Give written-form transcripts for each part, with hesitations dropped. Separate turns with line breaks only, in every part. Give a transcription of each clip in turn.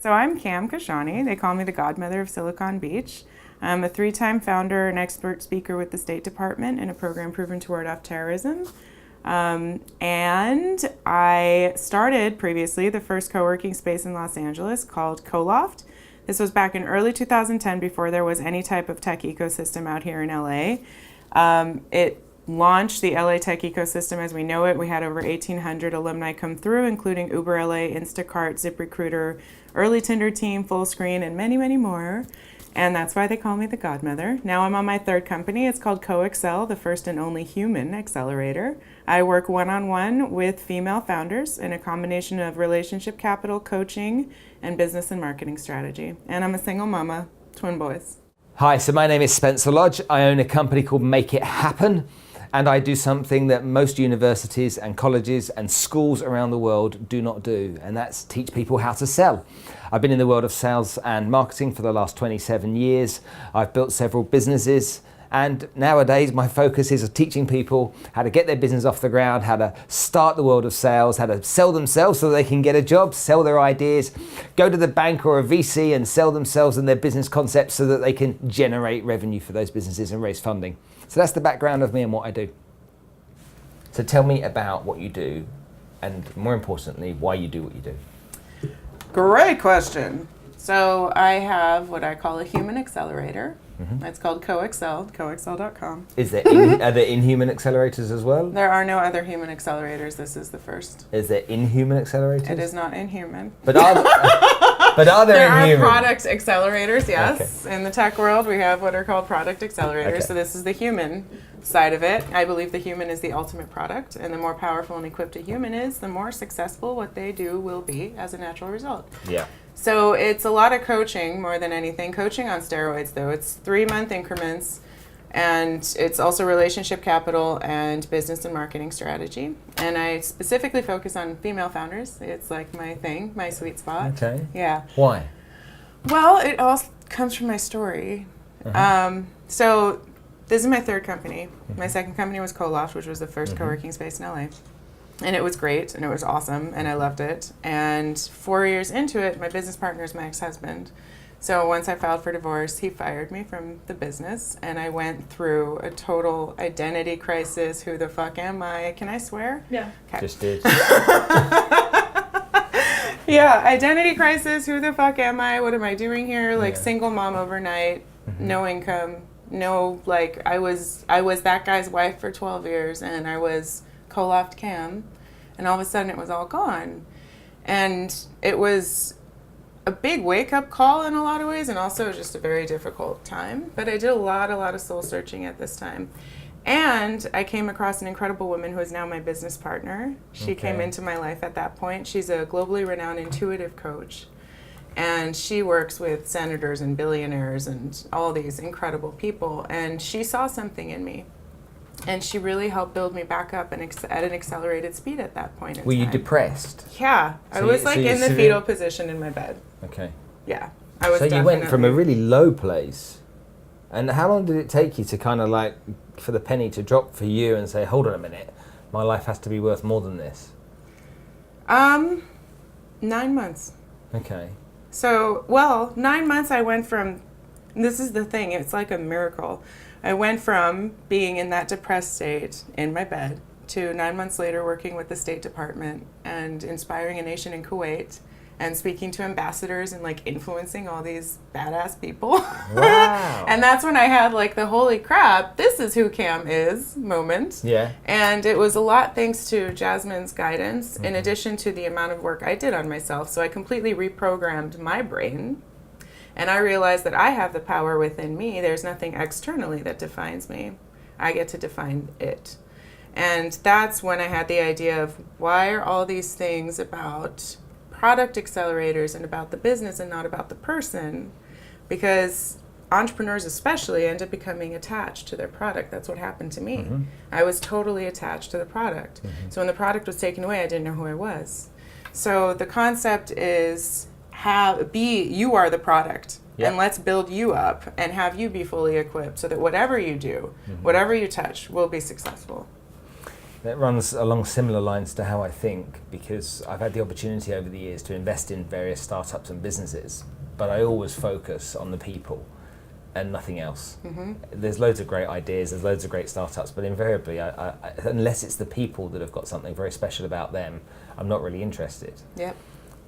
So I'm Cam Kashani. They call me the Godmother of Silicon Beach. I'm a 3-time founder and expert speaker with the State Department in a program proven to ward off terrorism. And I started previously the first co-working space in Los Angeles called Coloft. This was back in early 2010 before there was any type of tech ecosystem out here in LA. It launched the LA tech ecosystem as we know it. We had over 1,800 alumni come through, including Uber LA, Instacart, Ziprecruiter, Early Tinder Team, Fullscreen, and many, many more. And that's why they call me the Godmother. Now I'm on my third company. It's called Coaccel, the first and only Human Accelerator. I work one-on-one with female founders in a combination of relationship capital, coaching, and business and marketing strategy. And I'm a single mama, twin boys.
Hi, so my name is Spencer Lodge. I own a company called Make It Happen. And I do something that most universities and colleges and schools around the world do not do, and that's teach people how to sell. I've been in the world of sales and marketing for the last 27 years. I've built several businesses, and nowadays my focus is teaching people how to get their business off the ground, how to start the world of sales, how to sell themselves so they can get a job, sell their ideas, go to the bank or a VC and sell themselves and their business concepts so that they can generate revenue for those businesses and raise funding. So that's the background of me and what I do. So tell me about what you do, and more importantly, why you do what you do.
Great question. So I have what I call a Human Accelerator. It's called Coaccel, coaccel.com.
Are there inhuman accelerators as well?
There are no other human accelerators. This is the first.
Is there inhuman accelerators?
It is not inhuman.
But are there inhuman?
Are product accelerators, yes. Okay. In the tech world, we have what are called product accelerators. Okay. So this is the human side of it. I believe the human is the ultimate product, and the more powerful and equipped a human is, the more successful what they do will be as a natural result.
Yeah.
So it's a lot of coaching more than anything. Coaching on steroids, though. It's 3-month increments, and it's also relationship capital and business and marketing strategy. And I specifically focus on female founders. It's like my thing, my sweet spot.
Okay.
Yeah.
Why?
Well, it all comes from my story. So this is my third company. My second company was Coloft, which was the first co-working space in LA. And it was great, and it was awesome, and I loved it. And 4 years into it, my business partner is my ex-husband. So once I filed for divorce, he fired me from the business, and I went through a total identity crisis. Who the fuck am I? Can I swear?
Yeah.
Okay.
Just did.
Yeah, identity crisis. Who the fuck am I? What am I doing here? Like single mom overnight, no income, no, like I was that guy's wife for 12 years, and I was Coloft Cam, and all of a sudden it was all gone. And it was a big wake-up call in a lot of ways, and also just a very difficult time. But I did a lot of soul searching at this time. And I came across an incredible woman who is now my business partner. She came into my life at that point. She's a globally renowned intuitive coach, and she works with senators and billionaires and all these incredible people. And she saw something in me. And she really helped build me back up and at an accelerated speed at that point in time.
Were you depressed?
Yeah. I was in the fetal position in my bed.
Okay.
Yeah. I was.
So you went from a really low place. And how long did it take you to kind of like, for the penny to drop for you and say, hold on a minute, my life has to be worth more than this?
9 months.
Okay.
So, 9 months I went from, this is the thing, it's like a miracle. I went from being in that depressed state in my bed to 9 months later working with the State Department and inspiring a nation in Kuwait and speaking to ambassadors and like influencing all these badass people.
Wow.
And that's when I had like the holy crap, this is who Cam is moment.
Yeah.
And it was a lot thanks to Jasmine's guidance, in addition to the amount of work I did on myself. So I completely reprogrammed my brain. And I realized that I have the power within me. There's nothing externally that defines me. I get to define it. And that's when I had the idea of why are all these things about product accelerators and about the business and not about the person? Because entrepreneurs especially end up becoming attached to their product. That's what happened to me. I was totally attached to the product. So when the product was taken away, I didn't know who I was. So the concept is you are the product.
Yep.
And let's build you up and have you be fully equipped so that whatever you do, whatever you touch will be successful.
It runs along similar lines to how I think, because I've had the opportunity over the years to invest in various startups and businesses, but I always focus on the people and nothing else. There's loads of great ideas, there's loads of great startups, but invariably, I, unless it's the people that have got something very special about them, I'm not really interested.
Yep.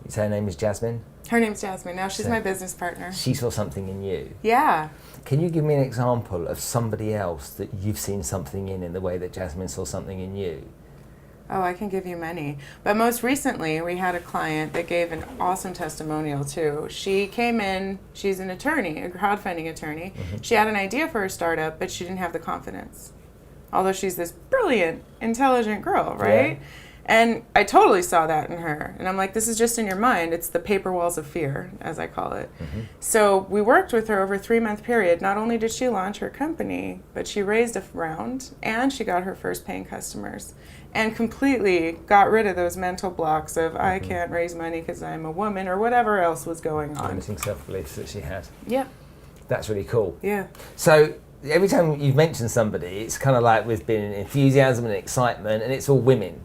You say her name is Jasmine?
Her name's Jasmine. Now she's my business partner.
She saw something in you.
Yeah.
Can you give me an example of somebody else that you've seen something in the way that Jasmine saw something in you?
Oh, I can give you many. But most recently, we had a client that gave an awesome testimonial too. She came in, she's an attorney, a crowdfunding attorney. She had an idea for a startup, but she didn't have the confidence. Although she's this brilliant, intelligent girl, right? Yeah. And I totally saw that in her. And I'm like, this is just in your mind. It's the paper walls of fear, as I call it. So we worked with her over a 3-month period. Not only did she launch her company, but she raised a round and she got her first paying customers and completely got rid of those mental blocks of I can't raise money because I'm a woman or whatever else was going on.
Limiting self-beliefs that she had.
Yeah.
That's really cool.
Yeah.
So every time you've mentioned somebody, it's kind of like with been enthusiasm and excitement, and it's all women.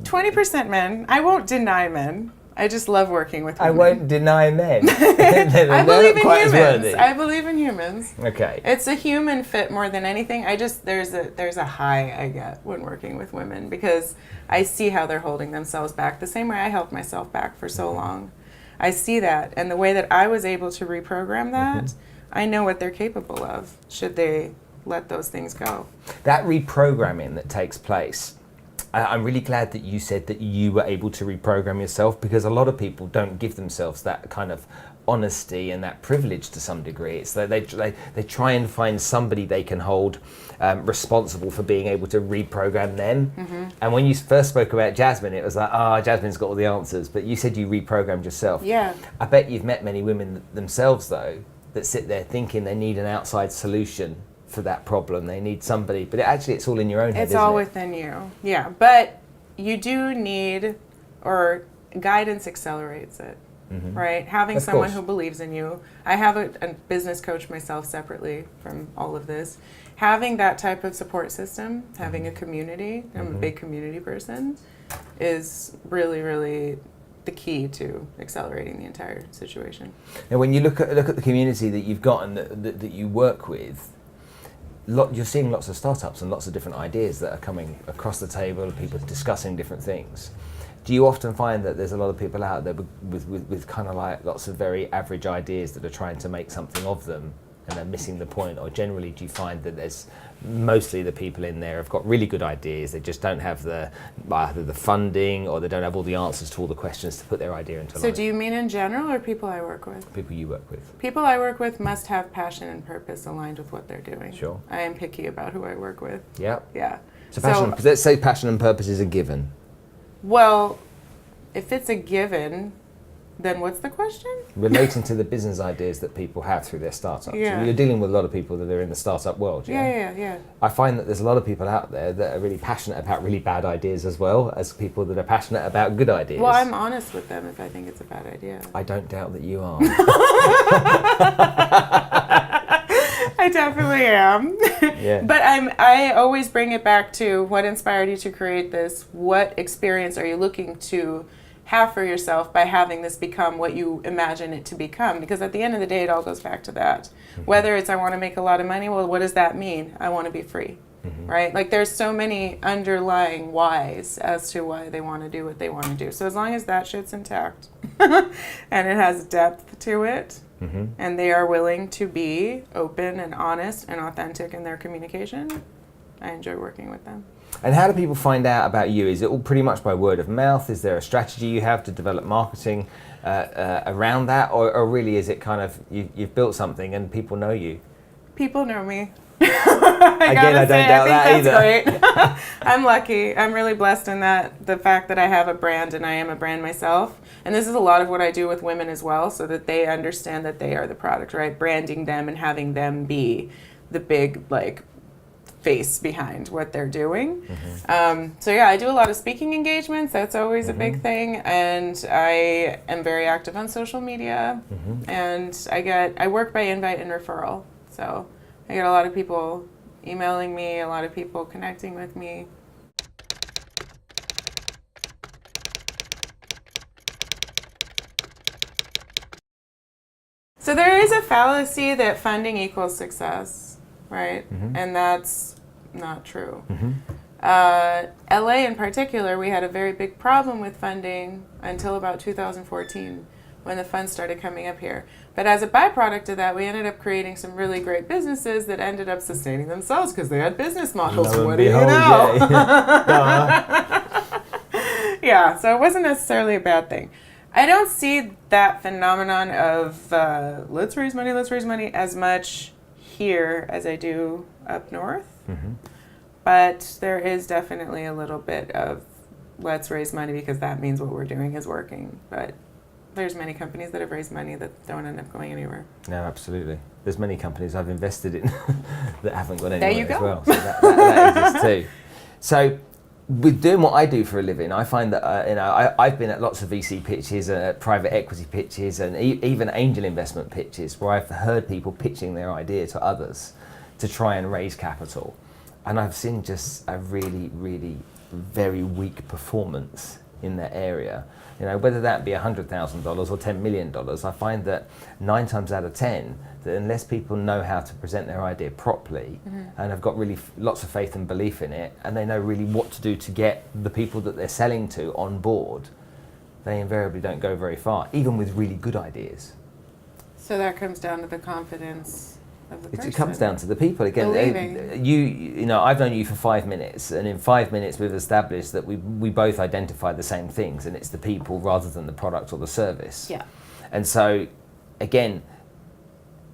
20% men. I won't deny men. I just love working with women.
I won't deny men.
I believe in humans. I believe in humans.
Okay.
It's a human fit more than anything. There's a high I get when working with women because I see how they're holding themselves back the same way I held myself back for so long. I see that, and the way that I was able to reprogram that, I know what they're capable of should they let those things go.
That reprogramming that takes place, I'm really glad that you said that you were able to reprogram yourself, because a lot of people don't give themselves that kind of honesty and that privilege to some degree. It's that they try and find somebody they can hold responsible for being able to reprogram them. And when you first spoke about Jasmine, it was like, Jasmine's got all the answers, but you said you reprogrammed yourself.
Yeah. I
bet you've met many women themselves though that sit there thinking they need an outside solution for that problem. They need somebody, but actually it's all in your own head.
It's all within you. Yeah, but you do need, or guidance accelerates it, right? Having someone who believes in you. I have a business coach myself separately from all of this. Having that type of support system, having a community, I'm a big community person, is really, really the key to accelerating the entire situation.
Now when you look at the community that you've got and that you work with, you're seeing lots of startups and lots of different ideas that are coming across the table, people discussing different things. Do you often find that there's a lot of people out there with kind of like lots of very average ideas that are trying to make something of them and they're missing the point? Or generally do you find that there's mostly the people in there have got really good ideas, they just don't have either the funding or they don't have all the answers to all the questions to put their idea into life?
So do you mean in general or people I work with?
People you work with.
People I work with must have passion and purpose aligned with what they're doing.
Sure.
I am picky about who I work with.
Yeah.
Yeah.
So let's say passion and purpose is a given.
Well, if it's a given, then what's the question?
Relating to the business ideas that people have through their startups.
Yeah.
You're dealing with a lot of people that are in the startup world.
Yeah.
I find that there's a lot of people out there that are really passionate about really bad ideas as well as people that are passionate about good ideas.
Well, I'm honest with them if I think it's a bad idea.
I don't doubt that you are.
I definitely am.
Yeah.
But I always bring it back to what inspired you to create this. What experience are you looking to have for yourself by having this become what you imagine it to become? Because at the end of the day, it all goes back to that. Whether it's I want to make a lot of money, well, what does that mean? I want to be free, right? Like there's so many underlying whys as to why they want to do what they want to do. So as long as that shit's intact and it has depth to it, and they are willing to be open and honest and authentic in their communication, I enjoy working with them.
And how do people find out about you? Is it all pretty much by word of mouth? Is there a strategy you have to develop marketing around that? Or really is it kind of you've built something and people know you?
People know me.
I don't doubt that either.
Great. I'm lucky. I'm really blessed in that the fact that I have a brand and I am a brand myself. And this is a lot of what I do with women as well, so that they understand that they are the product, right? Branding them and having them be the big face behind what they're doing. So yeah, I do a lot of speaking engagements. That's always a big thing. And I am very active on social media. And I work by invite and referral. So I get a lot of people emailing me, a lot of people connecting with me. So there is a fallacy that funding equals success, right? And that's not true. LA in particular, we had a very big problem with funding until about 2014 when the funds started coming up here. But as a byproduct of that, we ended up creating some really great businesses that ended up sustaining themselves because they had business models. What do you know? Yeah, so it wasn't necessarily a bad thing. I don't see that phenomenon of let's raise money as much here as I do up north. But there is definitely a little bit of let's raise money because that means what we're doing is working. But there's many companies that have raised money that don't end up going anywhere.
No, absolutely. There's many companies I've invested in that haven't gone anywhere
there you go.
as well. So that exists too. So with doing what I do for a living, I find that I've been at lots of VC pitches, private equity pitches, and even angel investment pitches where I've heard people pitching their idea to others to try and raise capital. And I've seen just a really, really very weak performance in that area. Whether that be $100,000 or $10 million, I find that 9 times out of 10, that unless people know how to present their idea properly and have got really lots of faith and belief in it, and they know really what to do to get the people that they're selling to on board, they invariably don't go very far, even with really good ideas.
So that comes down to the confidence of the person.
It comes down to the people again. I've known you for 5 minutes, and in 5 minutes we've established that we both identify the same things, and it's the people rather than the product or the service.
Yeah.
And so, again,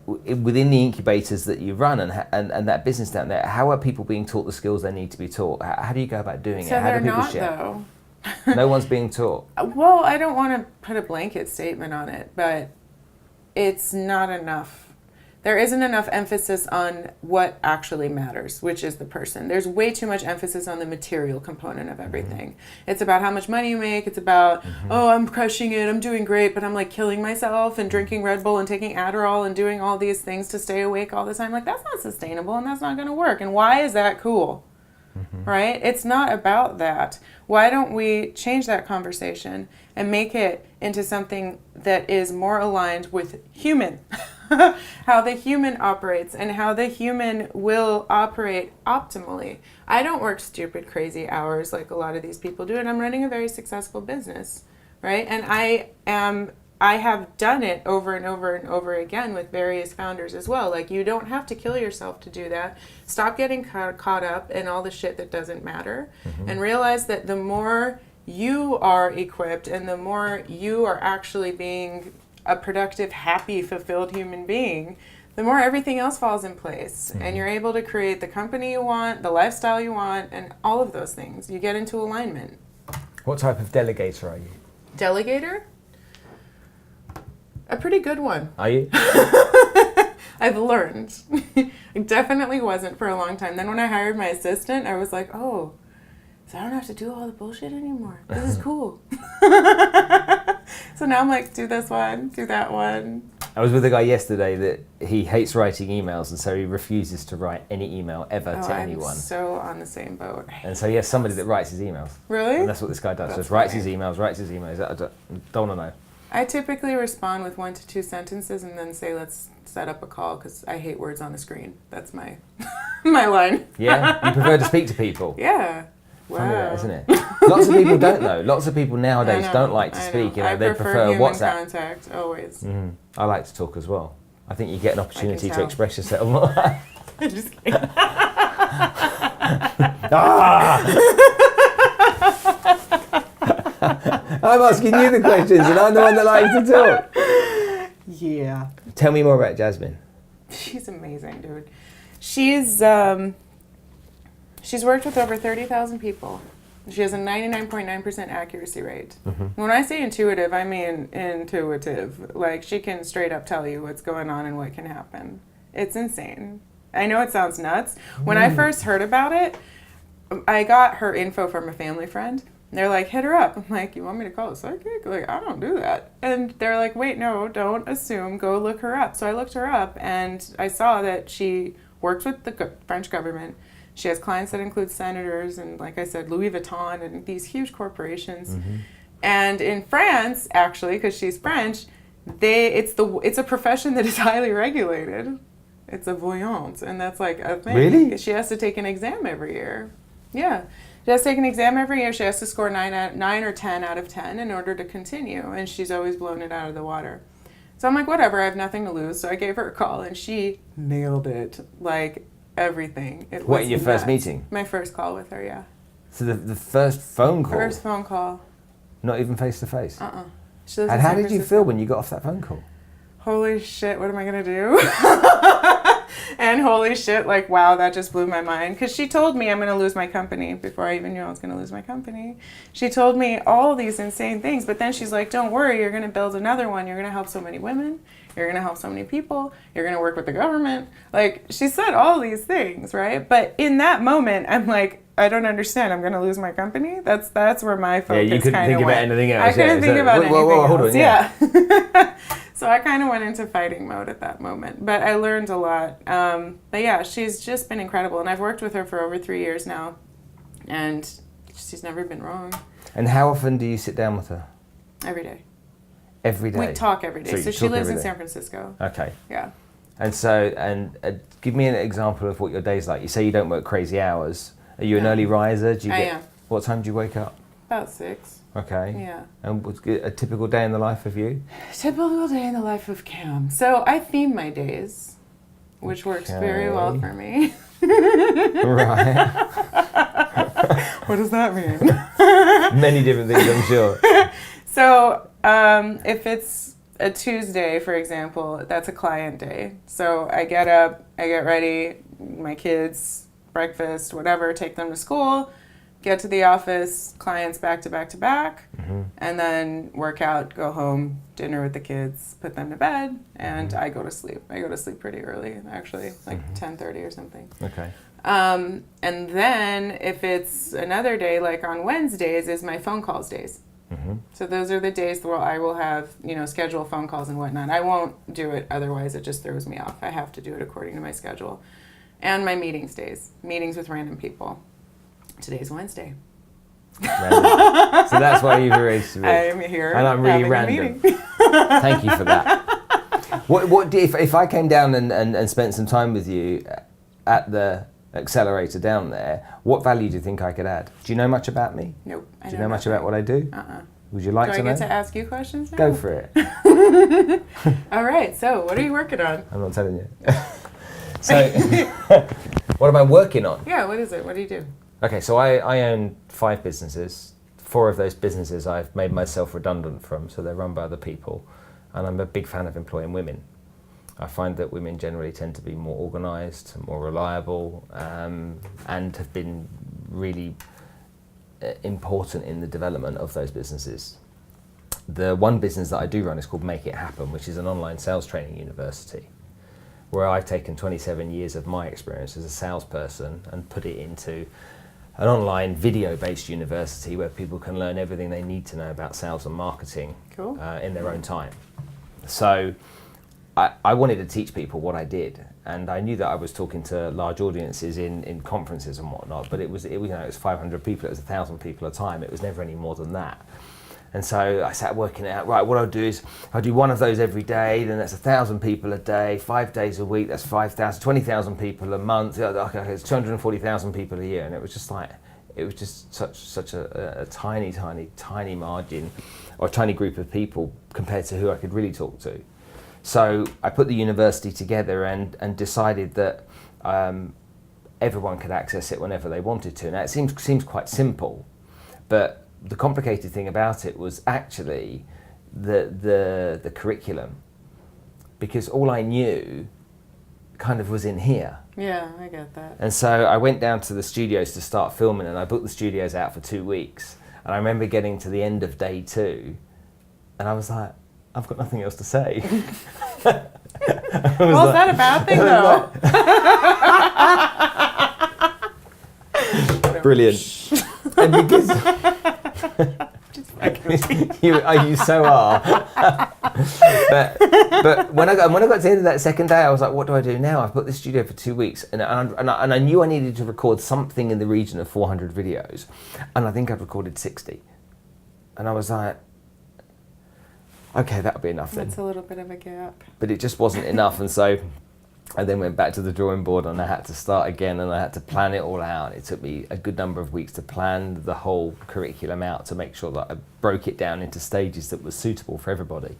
within the incubators that you run and that business down there, how are people being taught the skills they need to be taught? How do you go about doing it? How do people share?
Though.
No one's being taught.
Well, I don't want to put a blanket statement on it, but it's not enough. There isn't enough emphasis on what actually matters, which is the person. There's way too much emphasis on the material component of everything. It's about how much money you make. It's about, oh, I'm crushing it, I'm doing great, but I'm like killing myself and drinking Red Bull and taking Adderall and doing all these things to stay awake all the time. Like, that's not sustainable and that's not going to work. And why is that cool? Right? It's not about that. Why don't we change that conversation and make it into something that is more aligned with human, how the human operates and how the human will operate optimally. I don't work stupid, crazy hours like a lot of these people do, and I'm running a very successful business, right? And I have done it over and over and over again with various founders as well. Like, you don't have to kill yourself to do that. Stop getting caught up in all the shit that doesn't matter and realize that the more you are equipped and the more you are actually being a productive, happy, fulfilled human being, the more everything else falls in place. And you're able to create the company you want, the lifestyle you want, and all of those things. You get into alignment.
What type of delegator are you?
Delegator? A pretty good one.
Are you?
I've learned. It definitely wasn't for a long time. Then when I hired my assistant, I was like, oh, so I don't have to do all the bullshit anymore. This is cool. So now I'm like, do this one, do that one.
I was with a guy yesterday that he hates writing emails, and so he refuses to write any email ever to anyone.
I'm so on the same boat.
And so he has somebody that writes his emails.
Really?
And that's what this guy does. Just writes his emails. I don't want to know.
I typically respond with 1 to 2 sentences and then say, let's set up a call, because I hate words on the screen. That's my my line.
Yeah? You prefer to speak to people?
Yeah. Wow.
Funny that, isn't it? Lots of people don't know. Lots of people nowadays don't like to speak.
I
they prefer
human
WhatsApp.
Contact, always.
I like to talk as well. I think you get an opportunity to express yourself.
I'm just kidding.
I'm asking you the questions, and I'm the one that likes to talk.
Yeah.
Tell me more about Jasmine.
She's amazing, dude. She's worked with over 30,000 people. She has a 99.9% accuracy rate. When I say intuitive, I mean intuitive. Like, she can straight up tell you what's going on and what can happen. It's insane. I know it sounds nuts. When I first heard about it, I got her info from a family friend. They're like, hit her up. I'm like, you want me to call a psychic? Like, I don't do that. And they're like, wait, no, don't assume. Go look her up. So I looked her up, and I saw that she works with the French government. She has clients that include senators and, like I said, Louis Vuitton and these huge corporations. And in France, actually, because she's French, it's a profession that is highly regulated. It's a voyante, and that's like a thing.
Really?
She has to take an exam every year. Yeah. She has to take an exam every year. She has to score 9 or 10 out of 10 in order to continue, and she's always blown it out of the water. So I'm like, whatever, I have nothing to lose. So I gave her a call, and she nailed it, like everything.
What, in your first meeting?
My first call with her, yeah.
So the first phone call?
First phone call.
Not even face to face?
Uh-uh.
And how did you feel when you got off that phone call?
Holy shit, what am I going to do? And holy shit, like, wow, that just blew my mind. Because she told me I'm going to lose my company before I even knew I was going to lose my company. She told me all these insane things, but then she's like, don't worry, you're going to build another one. You're going to help so many women. You're going to help so many people. You're going to work with the government. Like, she said all these things, right? But in that moment, I'm like, I don't understand. I'm going to lose my company? That's where my focus kind of went.
Yeah, you couldn't think about anything else.
I couldn't think about anything else.
Hold on,
yeah. So I kind of went into fighting mode at that moment. But I learned a lot. But yeah, she's just been incredible. And I've worked with her for over 3 years now. And she's never been wrong.
And how often do you sit down with her?
Every day.
Every day?
We talk every day. So she lives in San Francisco.
Okay.
Yeah.
And so, give me an example of what your day's like. You say you don't work crazy hours. Are you an early riser?
I am.
What time do you wake up?
About 6.
Okay.
Yeah.
And what's a typical day in the life of you?
Typical day in the life of Cam. So I theme my days, which works very well for me.
Right.
What does that mean?
Many different things, I'm sure.
So if it's a Tuesday, for example, that's a client day. So I get up, I get ready, my kids, breakfast, whatever, take them to school, get to the office, clients back to back to back, and then work out, go home, dinner with the kids, put them to bed, and I go to sleep. I go to sleep pretty early, actually, like 10:30 or something.
Okay.
And then if it's another day, like on Wednesdays, is my phone calls days. So those are the days where I will have, schedule phone calls and whatnot. I won't do it, otherwise it just throws me off. I have to do it according to my schedule. And my meetings days, meetings with random people. Today's Wednesday.
So that's why you've arranged to be.
I am here.
And I'm really random. Thank you for that. If I came down and spent some time with you at the accelerator down there, what value do you think I could add? Do you know much about me?
Nope.
Do you know much about what I do? Would you like to know?
Do I get to ask you questions now?
Go for it.
All right, so what are you working on?
I'm not telling you. So, what am I working on?
Yeah, what is it? What do you do?
Okay, so I own 5 businesses. 4 of those businesses I've made myself redundant from, so they're run by other people. And I'm a big fan of employing women. I find that women generally tend to be more organised, more reliable, and have been really important in the development of those businesses. The one business that I do run is called Make It Happen, which is an online sales training university, where I've taken 27 years of my experience as a salesperson and put it into an online video-based university where people can learn everything they need to know about sales and marketing in their own time. So I wanted to teach people what I did, and I knew that I was talking to large audiences in conferences and whatnot, but it was 500 people, it was 1,000 people at a time. It was never any more than that. And so I sat working it out, right, what I'll do is I'll do one of those every day, then that's 1,000 people a day, 5 days a week, that's 5,000, 20,000 people a month, okay, it's 240,000 people a year. And it was just such a tiny margin, or a tiny group of people compared to who I could really talk to. So I put the university together and decided that everyone could access it whenever they wanted to. Now it seems quite simple, but the complicated thing about it was actually the curriculum, because all I knew kind of was in here.
Yeah, I get that.
And so I went down to the studios to start filming, and I booked the studios out for 2 weeks. And I remember getting to the end of day 2, and I was like, I've got nothing else to say.
Well, is that a bad thing, though?
Brilliant. And because you so are. but when I got to the end of that second day, I was like, what do I do now? I've booked the studio for 2 weeks, and I knew I needed to record something in the region of 400 videos, and I think I'd recorded 60. And I was like, okay, that'll be enough then.
That's a little bit of a gap.
But it just wasn't enough, and so I then went back to the drawing board and I had to start again, and I had to plan it all out. It took me a good number of weeks to plan the whole curriculum out to make sure that I broke it down into stages that was suitable for everybody.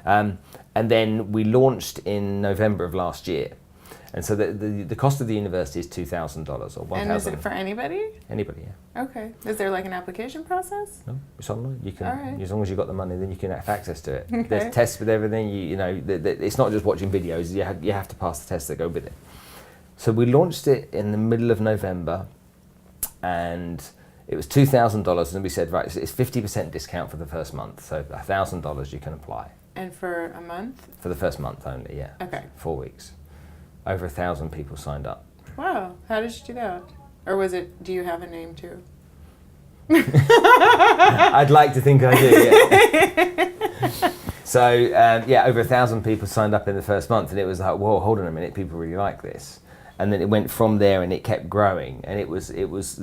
And then we launched in November of last year. And so the cost of the university is $2,000 or $1,000.
And is it for anybody?
Anybody, yeah.
Okay. Is there like an application process?
No, it's online. You can,
all right.
as long as you've got the money, then you can have access to it.
Okay.
There's tests with everything. You know, it's not just watching videos. You have to pass the tests that go with it. So we launched it in the middle of November, and it was $2,000, and we said, right, it's 50% discount for the first month. So $1,000 you can apply.
And for a month?
For the first month only, yeah.
Okay.
4 weeks. Over 1,000 people signed up.
Wow. How did you do that? Or was it, do you have a name too?
I'd like to think I do, yeah. So, yeah, over 1,000 people signed up in the first month, and it was like, whoa, hold on a minute, people really like this. And then it went from there, and it kept growing, and it was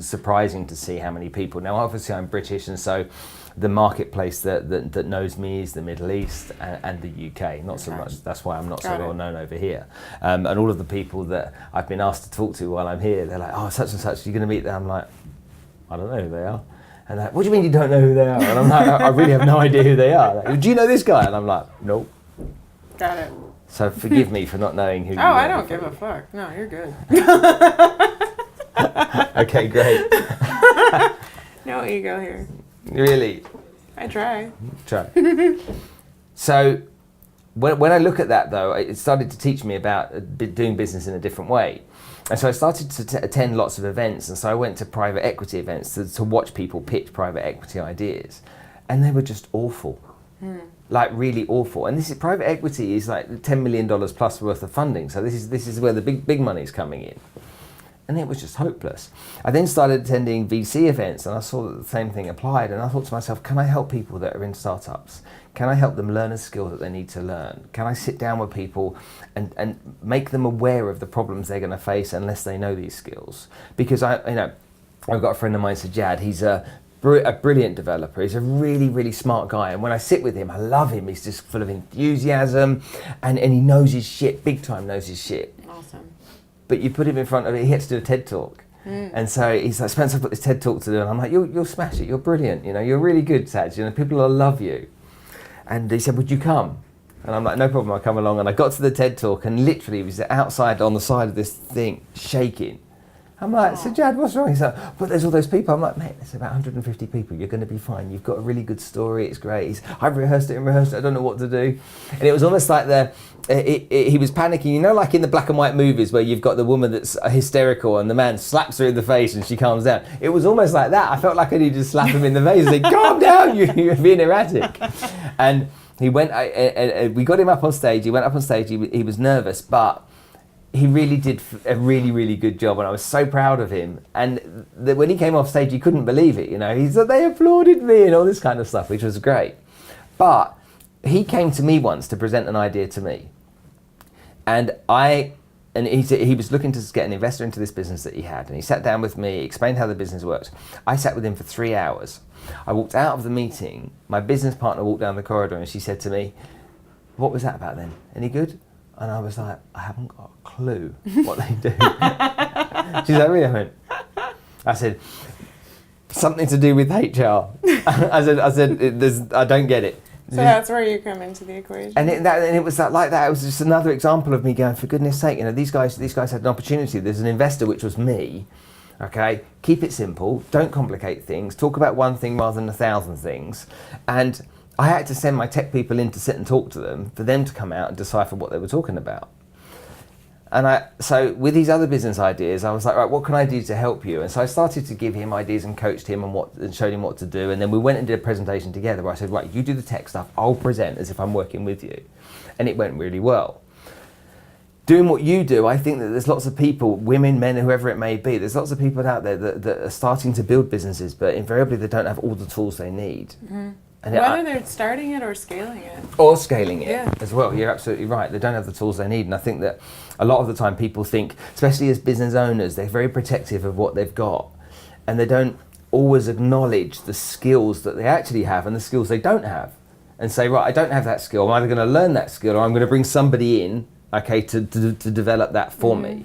surprising to see how many people. Now, obviously, I'm British, and so the marketplace that knows me is the Middle East and the UK, not so much. That's why I'm not so well known over here. And all of the people that I've been asked to talk to while I'm here, they're like, oh, such and such, you're going to meet them? I'm like, I don't know who they are. And they're like, what do you mean you don't know who they are? And I'm like, I really have no idea who they are. Like, do you know this guy? And I'm like, nope.
Got it.
So forgive me for not knowing who you are.
Oh, I don't give a fuck. No, you're good.
Okay, great.
No ego here.
Really?
I try.
So when I look at that, though, it started to teach me about doing business in a different way. And so I started to attend lots of events, and so I went to private equity events to watch people pitch private equity ideas, and they were just awful. Like really awful. And this is private equity is like $10 million plus worth of funding. So this is where the big money is coming in. And it was just hopeless. I then started attending VC events, and I saw that the same thing applied. And I thought to myself, can I help people that are in startups? Can I help them learn a skill that they need to learn? Can I sit down with people and make them aware of the problems they're going to face unless they know these skills? Because I've got a friend of mine, Sajad. He's a brilliant developer. He's a really, really smart guy. And when I sit with him, I love him. He's just full of enthusiasm, and he knows his shit, big time knows his shit.
Awesome.
But you put him in front of it, he has to do a TED Talk. And so he's like, Spencer, I've got this TED Talk to do. And I'm like, you'll smash it. You're brilliant. You're really good, Saj. People will love you. And he said, would you come? And I'm like, no problem, I'll come along. And I got to the TED Talk, and literally he was outside on the side of this thing, shaking. I'm like, Sajad, what's wrong? He's like, but there's all those people. I'm like, mate, there's about 150 people. You're going to be fine. You've got a really good story. It's great. I've rehearsed it. I don't know what to do. And it was almost like he was panicking. Like in the black and white movies where you've got the woman that's hysterical and the man slaps her in the face and she calms down. It was almost like that. I felt like I needed to slap him in the face and say, calm down, you're being erratic. And he went, we got him up on stage. He went up on stage. He was nervous, but he really did a really, really good job, and I was so proud of him. And when he came off stage, he couldn't believe it. He said, they applauded me and all this kind of stuff, which was great. But he came to me once to present an idea to me. And he was looking to get an investor into this business that he had. And he sat down with me, explained how the business works. I sat with him for 3 hours. I walked out of the meeting. My business partner walked down the corridor, and she said to me, what was that about then? Any good? And I was like, I haven't got a clue what they do. She's like, really? I said, something to do with HR. I said, I don't get it.
So that's where you come into the equation.
And it was like that. It was just another example of me going, for goodness sake, these guys had an opportunity. There's an investor, which was me. Okay, keep it simple. Don't complicate things. Talk about one thing rather than 1,000 things. And I had to send my tech people in to sit and talk to them for them to come out and decipher what they were talking about. And so with these other business ideas, I was like, right, what can I do to help you? And so I started to give him ideas and coached him and showed him what to do. And then we went and did a presentation together where I said, right, you do the tech stuff, I'll present as if I'm working with you. And it went really well. Doing what you do, I think that there's lots of people, women, men, whoever it may be, there's lots of people out there that are starting to build businesses, but invariably they don't have all the tools they need.
Mm-hmm. Whether they're starting it or scaling it.
Or scaling it
yeah.
as well. You're absolutely right. They don't have the tools they need. And I think that a lot of the time people think, especially as business owners, they're very protective of what they've got. And they don't always acknowledge the skills that they actually have and the skills they don't have. and say, right, I don't have that skill. I'm either going to learn that skill or I'm going to bring somebody in, okay, to develop that for me.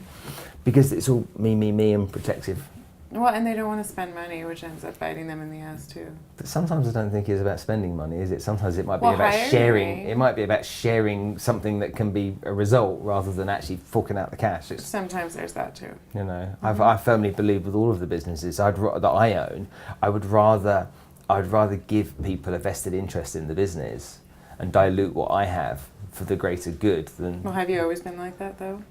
Because it's all me and protective.
Well, and they don't want to spend money, which ends up biting them in the ass too.
But sometimes I don't think it's about spending money, is it? Sometimes it might be about sharing. It might be about sharing something that can be a result rather than actually forking out the cash.
Sometimes there's that too.
You know, I firmly believe with all of the businesses that I own, I would rather give people a vested interest in the business and dilute what I have for the greater good than...
Well, have you always been like that though?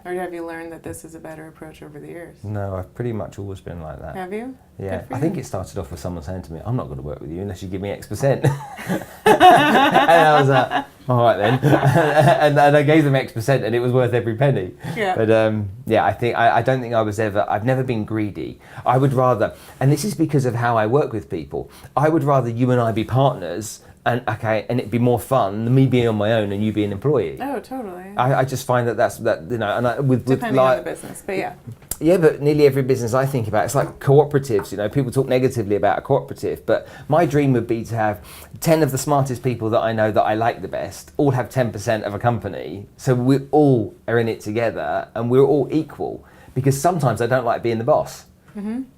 Or have you learned that this is a better approach over the years?
No, I've pretty much always been like that.
Have you?
Yeah, I think it started off with someone saying to me, I'm not going to work with you unless you give me X%. And I was like, all right then. and I gave them X% and it was worth every penny.
Yeah.
But I don't think I've never been greedy. I would rather, and this is because of how I work with people, I would rather you and I be partners and it'd be more fun than me being on my own and you being an employee.
Oh, totally.
I just find that you know, and
depending on the business, but yeah.
Yeah, but nearly every business I think about, it's like cooperatives. You know, people talk negatively about a cooperative, but my dream would be to have 10 of the smartest people that I know that I like the best all have 10% of a company, so we all are in it together and we're all equal. Because sometimes I don't like being the boss.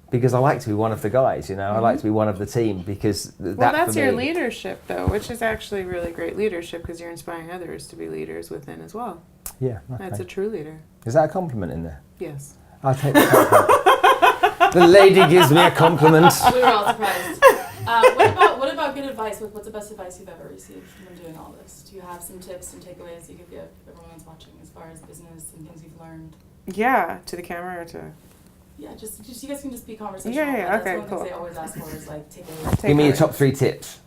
Because I like to be one of the guys, you know, I like to be one of the team because
that's your leadership though, which is actually really great leadership because you're inspiring others to be leaders within as well.
Yeah. Okay.
That's a true leader.
Is that a compliment in there?
Yes.
I'll take the compliment. The lady gives me a compliment.
We were all surprised. What about good advice? What's the best advice you've ever received from doing all this? Do you have some tips and takeaways you could give everyone that's watching as far as business and things you've learned?
Yeah, to the camera or to...
Yeah, just you guys can just be conversational.
Yeah, okay,
that's one
cool.
of the things they always ask for is like takeaways.
Give me your top 3 tips.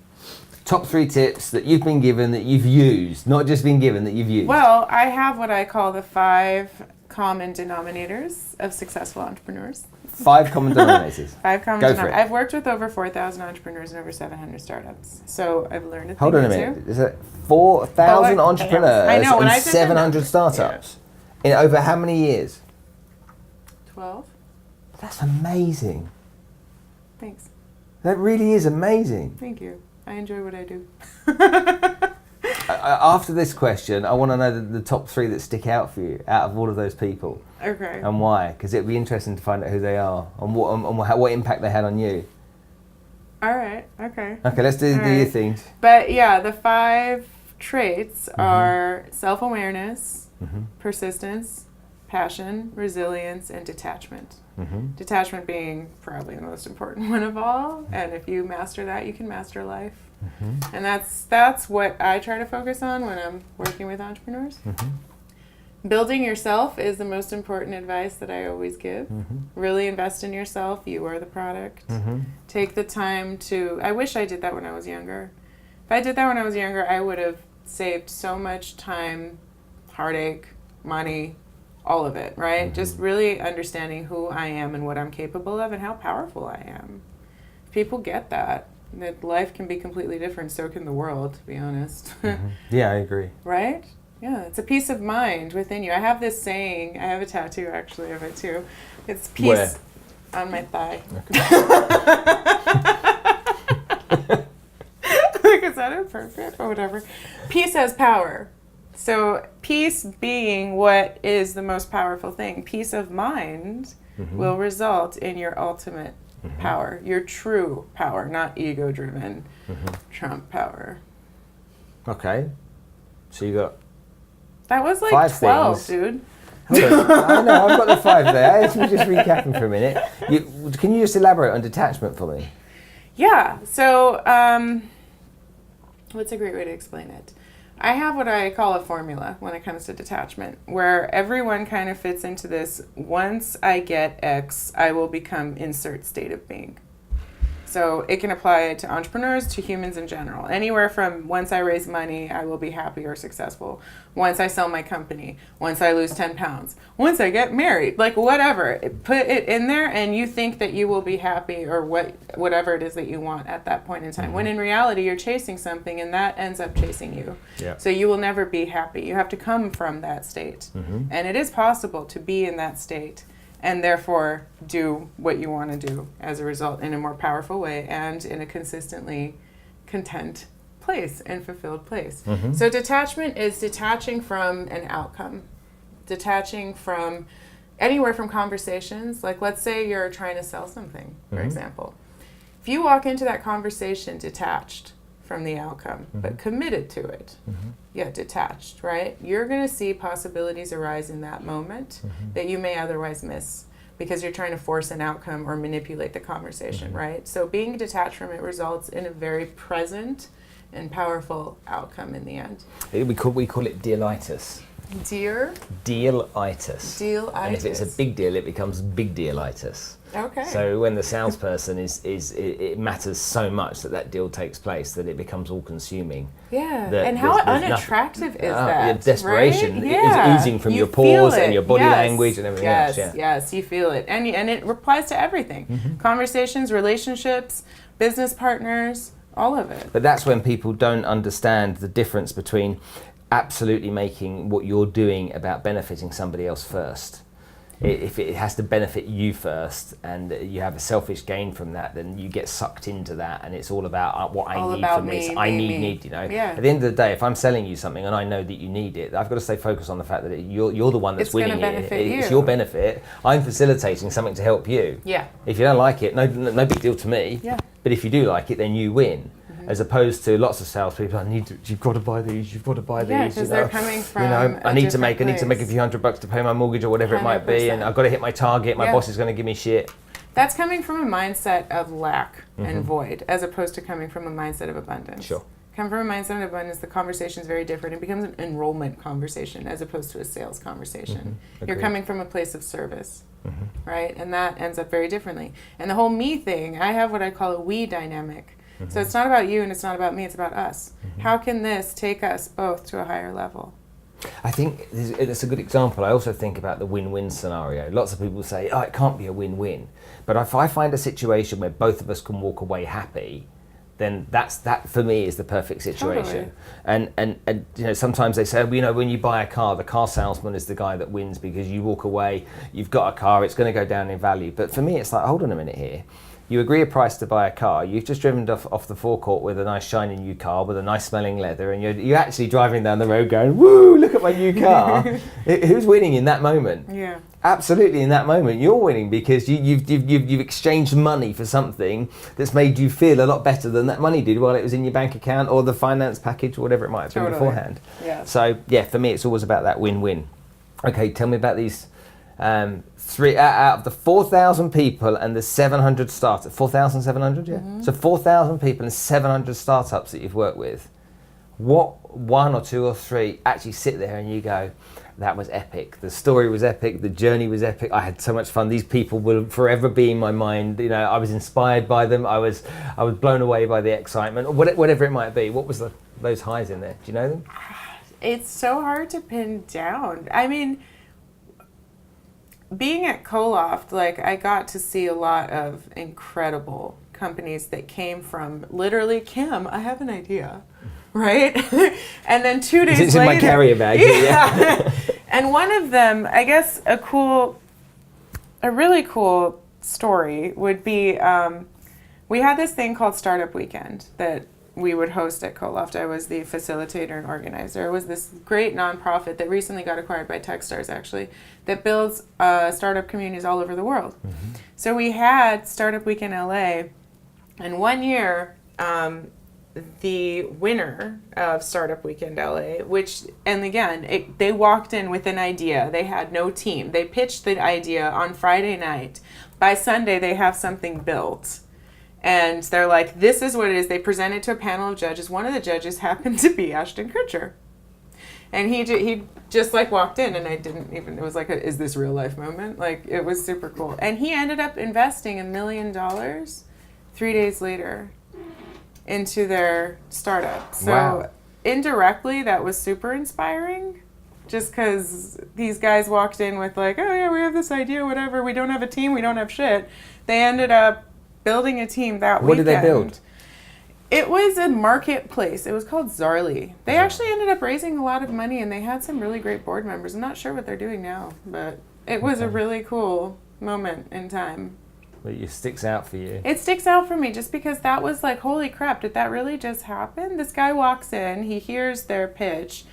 Top 3 tips that you've been given that you've used, not just been given, that you've used.
Well, I have what I call the 5 common denominators of successful entrepreneurs.
5 common denominators.
5 common
Go for it.
I've worked with over 4,000 entrepreneurs and over 700 startups. So I've learned a thing
Hold on a minute. Is it 4,000 entrepreneurs
I know,
and 700 startups? In over how many years?
12.
That's amazing.
Thanks.
That really is amazing.
Thank you. I enjoy what I do.
After this question, I want to know the top 3 that stick out for you out of all of those people.
Okay.
And why? Because it'd be interesting to find out who they are and what impact they had on you.
All right. Okay.
Okay, let's do your things.
But yeah, the 5 traits are self-awareness, persistence, passion, resilience, and detachment. Detachment being probably the most important one of all. And if you master that, you can master life. And that's what I try to focus on when I'm working with entrepreneurs. Building yourself is the most important advice that I always give. Really invest in yourself. You are the product. Take the time to... I wish I did that when I was younger. If I did that when I was younger, I would have saved so much time, heartache, money, all of it, right? Just really understanding who I am and what I'm capable of and how powerful I am. If people get that life can be completely different, so can the world, to be honest.
Yeah, I agree. Right?
Yeah, it's a peace of mind within you. I have this saying, I have a tattoo actually of it too. It's peace.
Where?
On my thigh.
Okay.
Like, is that inappropriate or whatever? Peace has power. So peace being what is the most powerful thing. Peace of mind will result in your ultimate power, your true power, not ego-driven Trump power.
Okay. So you got...
That was like
5
12,
things.
dude.
I know, I've got the 5 there. Let me just recapping for a minute. Can you just elaborate on detachment for me?
Yeah. So, what's a great way to explain it? I have what I call a formula when it comes to detachment, where everyone kind of fits into this, once I get X, I will become insert state of being. So it can apply to entrepreneurs, to humans in general. Anywhere from once I raise money, I will be happy or successful. Once I sell my company. Once I lose 10 pounds. Once I get married. Like whatever. Put it in there and you think that you will be happy or whatever it is that you want at that point in time. When in reality, you're chasing something and that ends up chasing you.
Yeah.
So you will never be happy. You have to come from that state. And it is possible to be in that state and therefore do what you want to do as a result in a more powerful way and in a consistently content place and fulfilled place.
Mm-hmm.
So detachment is detaching from an outcome, detaching from anywhere from conversations. Like, let's say you're trying to sell something, for
Mm-hmm.
example. If you walk into that conversation detached from the outcome,
Mm-hmm.
but committed to it, detached, right? You're going to see possibilities arise in that moment that you may otherwise miss because you're trying to force an outcome or manipulate the conversation, right? So being detached from it results in a very present and powerful outcome in the end.
We call it dealitis. Dealitis. And if it's a big deal, it becomes big dealitis.
Okay.
So when the salesperson it matters so much that deal takes place that it becomes all consuming.
Yeah.
That
And how
there's
unattractive is that?
Your desperation
right? Yeah.
is oozing from
you
your pores
feel
and your
it.
body
Yes.
language and everything else. Yeah.
Yes, you feel it. And it applies to everything. Conversations, relationships, business partners, all of it.
But that's when people don't understand the difference between absolutely making what you're doing about benefiting somebody else first. If it has to benefit you first and you have a selfish gain from that, then you get sucked into that and it's all about what I need from this. I need, you know.
Yeah.
At the end of the day, if I'm selling you something and I know that you need it, I've got to stay focused on the fact that you're the one that's
It's
winning
gonna
it.
benefit
It's
you.
your benefit. I'm facilitating something to help you.
Yeah.
If you don't like it, no big deal to me.
Yeah.
But if you do like it, then you win. As opposed to lots of salespeople, you've got to buy these, you've got to buy these.
Yeah, because they're coming from
I need to make
place.
a few $100 to pay my mortgage or whatever it might be, and
100%.
I've got to hit my target. My boss is going to give me shit.
That's coming from a mindset of lack and void, as opposed to coming from a mindset of abundance.
Sure.
Come from a mindset of abundance, the conversation is very different. It becomes an enrollment conversation as opposed to a sales conversation. You're
Agreed.
coming from a place of service, right? And that ends up very differently. And the whole me thing, I have what I call a we dynamic. So it's not about you and it's not about me, it's about us. How can this take us both to a higher level?
I think it's a good example. I also think about the win-win scenario. Lots of people say, it can't be a win-win. But if I find a situation where both of us can walk away happy, then that for me is the perfect situation.
Totally.
And you know, sometimes they say, when you buy a car, the car salesman is the guy that wins because you walk away, you've got a car, it's going to go down in value. But for me, it's like, hold on a minute here. You agree a price to buy a car, you've just driven off the forecourt with a nice shiny new car with a nice smelling leather, and you're actually driving down the road going, woo, look at my new car. Who's winning in that moment?
Yeah.
Absolutely, in that moment, you're winning because you've exchanged money for something that's made you feel a lot better than that money did while it was in your bank account or the finance package or whatever it might have been beforehand.
Yeah.
So, for me, it's always about that win-win. Okay, tell me about these 3 out of the 4,000 people and the 700 startups. 4,700, yeah? So 4,000 people and 700 startups that you've worked with. What 1 or 2 or 3 actually sit there and you go, that was epic. The story was epic. The journey was epic. I had so much fun. These people will forever be in my mind. I was inspired by them. I was blown away by the excitement, or whatever it might be. What was those highs in there? Do you know them?
It's so hard to pin down. I mean, being at Coloft, I got to see a lot of incredible companies that came from literally, Cam, I have an idea, right? And then 2 days later...
It's in my carrier bag.
Yeah. And one of them, I guess a really cool story would be, we had this thing called Startup Weekend that we would host at Coloft. I was the facilitator and organizer. It was this great nonprofit that recently got acquired by Techstars, actually, that builds startup communities all over the world. So we had Startup Week in LA, and one year, the winner of Startup Weekend LA, they walked in with an idea. They had no team. They pitched the idea on Friday night. By Sunday, they have something built. And they're like, this is what it is. They present it to a panel of judges. One of the judges happened to be Ashton Kutcher. And he just walked in, and I didn't even, it was like is this real life moment? It was super cool. And he ended up investing $1 million 3 days later into their startup. So indirectly, that was super inspiring. Just because these guys walked in with oh yeah, we have this idea, whatever. We don't have a team. We don't have shit. They ended up building a team that weekend.
What did they build?
It was a marketplace. It was called Zarly. They actually ended up raising a lot of money, and they had some really great board members. I'm not sure what they're doing now, but it was a really cool moment in time.
But it sticks out for you.
It sticks out for me just because that was like, holy crap, did that really just happen? This guy walks in, he hears their pitch,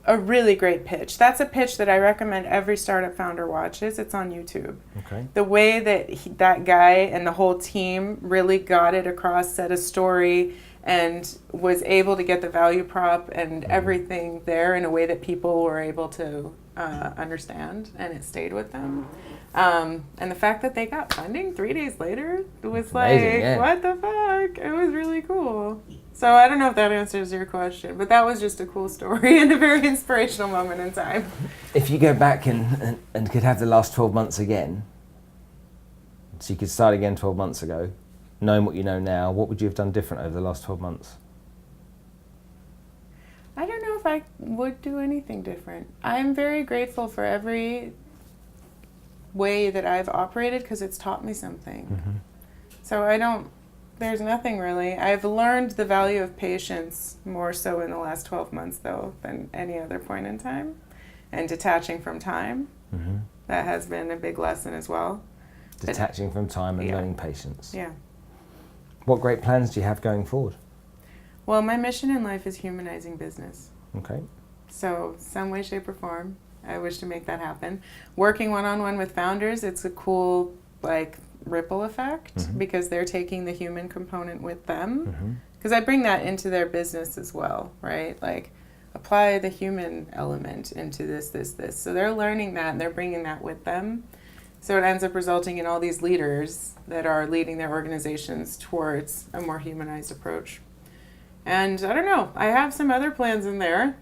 a really great pitch. That's a pitch that I recommend every startup founder watches. It's on YouTube.
Okay.
The way that that guy and the whole team really got it across, said a story, and was able to get the value prop and everything there in a way that people were able to understand, and it stayed with them. And the fact that they got funding 3 days later was like,
amazing, yeah.
What the fuck? It was really cool. So I don't know if that answers your question, but that was just a cool story and a very inspirational moment in time.
If you go back and could have the last 12 months again, so you could start again 12 months ago, knowing what you know now, what would you have done different over the last 12 months?
I don't know if I would do anything different. I'm very grateful for every way that I've operated because it's taught me something.
Mm-hmm.
So there's nothing really. I've learned the value of patience more so in the last 12 months though than any other point in time. And detaching from time, that has been a big lesson as well.
Detaching from time and learning patience.
Yeah.
What great plans do you have going forward?
Well, my mission in life is humanizing business.
Okay.
So some way, shape, or form, I wish to make that happen. Working one-on-one with founders, it's a cool ripple effect because they're taking the human component with them. Because I bring that into their business as well, right? Like apply the human element into this. So they're learning that and they're bringing that with them. So it ends up resulting in all these leaders that are leading their organizations towards a more humanized approach. And I don't know, I have some other plans in there.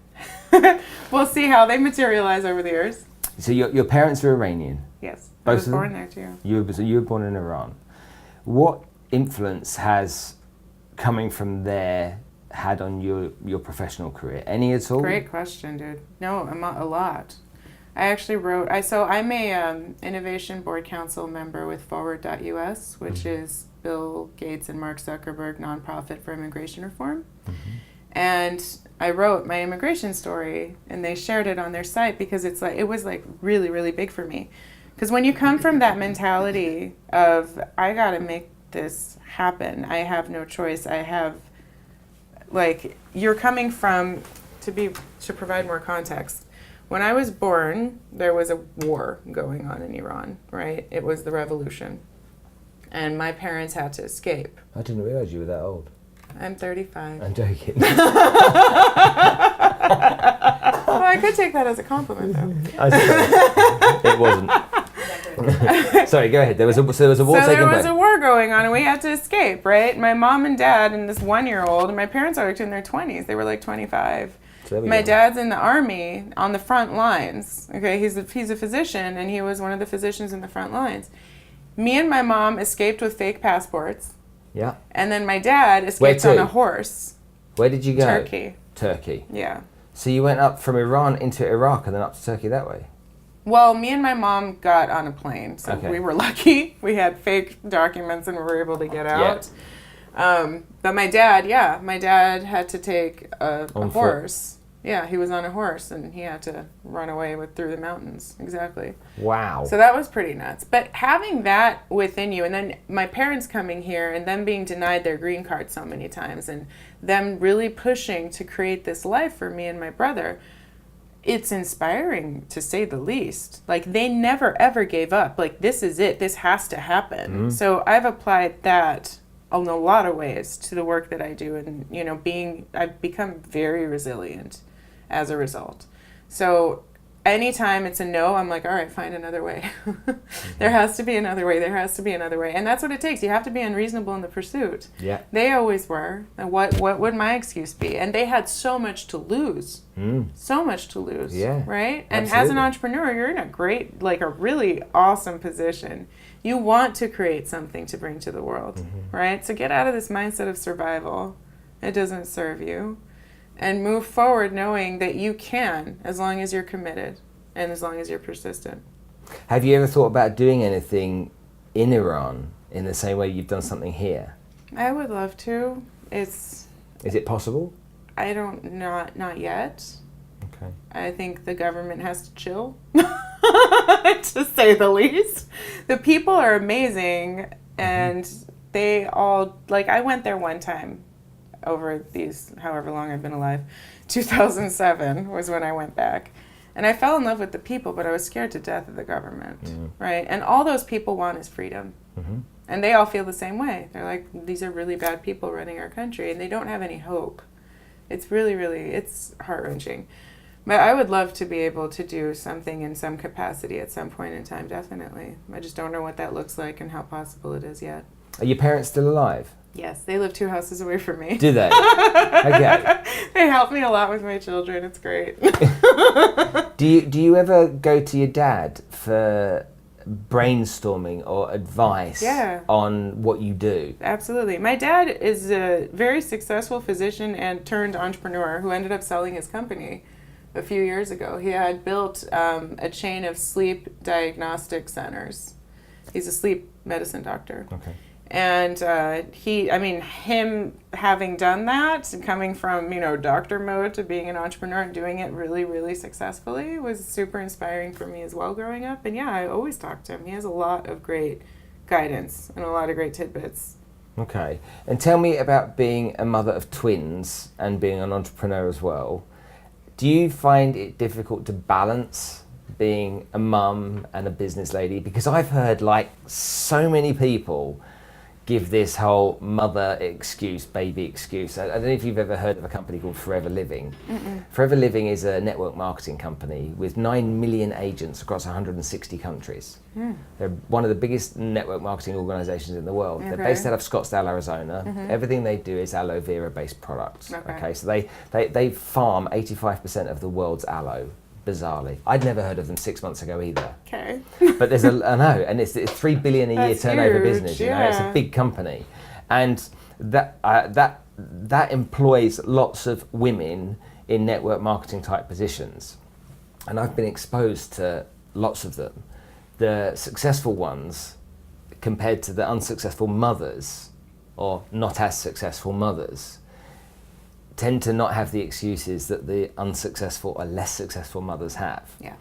We'll see how they materialize over the years.
So your parents are Iranian?
Yes,
Both
I was
of them?
born there too.
You were born in Iran. What influence has coming from there had on your professional career? Any at all?
Great question, dude. No, a lot. I actually wrote, I'm a Innovation Board Council member with Forward.us, which is Bill Gates and Mark Zuckerberg nonprofit for immigration reform. And I wrote my immigration story and they shared it on their site because it was really, really big for me. Because when you come from that mentality of, I gotta make this happen, I have no choice, you're coming from, to provide more context, when I was born, there was a war going on in Iran, right? It was the revolution. And my parents had to escape.
I didn't realize you were that old.
I'm 35.
I'm joking.
Well, I could take that as a compliment, though.
It wasn't. Sorry, go ahead. There was a war taking place.
So there was a war going on, and we had to escape, right? My mom and dad and this 1-year-old, and my parents are in their 20s. They were like 25.
So
my dad's in the army on the front lines. Okay, he's a physician, and he was one of the physicians in the front lines. Me and my mom escaped with fake passports.
Yeah.
And then my dad escaped on a horse.
Where did you go?
Turkey. Yeah.
So you went up from Iran into Iraq and then up to Turkey that way?
Well, me and my mom got on a plane, so we were lucky. We had fake documents and we were able to get out. Yeah. But my dad had to take a horse. Yeah, he was on a horse and he had to run away through the mountains. Exactly.
Wow.
So that was pretty nuts. But having that within you, and then my parents coming here and them being denied their green card so many times and them really pushing to create this life for me and my brother, it's inspiring to say the least. Like they never ever gave up. Like this is it. This has to happen. So I've applied that in a lot of ways to the work that I do, and I've become very resilient as a result. So anytime it's a no, I'm like, all right, find another way. There has to be another way. There has to be another way. And that's what it takes. You have to be unreasonable in the pursuit. Yeah. They always were. And what would my excuse be? And they had so much to lose. So much to lose. Yeah. Right? And absolutely. As an entrepreneur, you're in a really awesome position. You want to create something to bring to the world. Right? So get out of this mindset of survival. It doesn't serve you. And move forward knowing that you can, as long as you're committed and as long as you're persistent.
Have you ever thought about doing anything in Iran in the same way you've done something here?
I would love to. Is
it possible?
Not yet.
Okay.
I think the government has to chill, to say the least. The people are amazing. And they all, like, I went there one time over these, however long I've been alive. 2007 was when I went back. And I fell in love with the people, but I was scared to death of the government, right? And all those people want is freedom. And they all feel the same way. They're like, these are really bad people running our country, and they don't have any hope. It's really, really, it's heart-wrenching. But I would love to be able to do something in some capacity at some point in time, definitely. I just don't know what that looks like and how possible it is yet.
Are your parents still alive?
Yes, they live 2 houses away from me.
Do they? Okay.
They help me a lot with my children. It's great.
Do you ever go to your dad for brainstorming or advice on what you do?
Absolutely. My dad is a very successful physician and turned entrepreneur who ended up selling his company a few years ago. He had built a chain of sleep diagnostic centers. He's a sleep medicine doctor.
Okay.
And him having done that and coming from, doctor mode to being an entrepreneur and doing it really, really successfully was super inspiring for me as well growing up. And yeah, I always talk to him. He has a lot of great guidance and a lot of great tidbits.
Okay. And tell me about being a mother of twins and being an entrepreneur as well. Do you find it difficult to balance being a mum and a business lady? Because I've heard so many people give this whole mother excuse, baby excuse. I don't know if you've ever heard of a company called Forever Living. Forever Living is a network marketing company with 9 million agents across 160 countries. They're one of the biggest network marketing organizations in the world. They're based out of Scottsdale, Arizona. Everything they do is aloe vera based products. Okay, so they farm 85% of the world's aloe. Bizarrely, I'd never heard of them 6 months ago either.
Okay.
But there's I know, and it's $3 billion a year turnover
huge,
business. It's a big company, and that employs lots of women in network marketing type positions, and I've been exposed to lots of them. The successful ones, compared to the unsuccessful mothers, or not as successful mothers, tend to not have the excuses that the unsuccessful or less successful mothers have.
Yeah.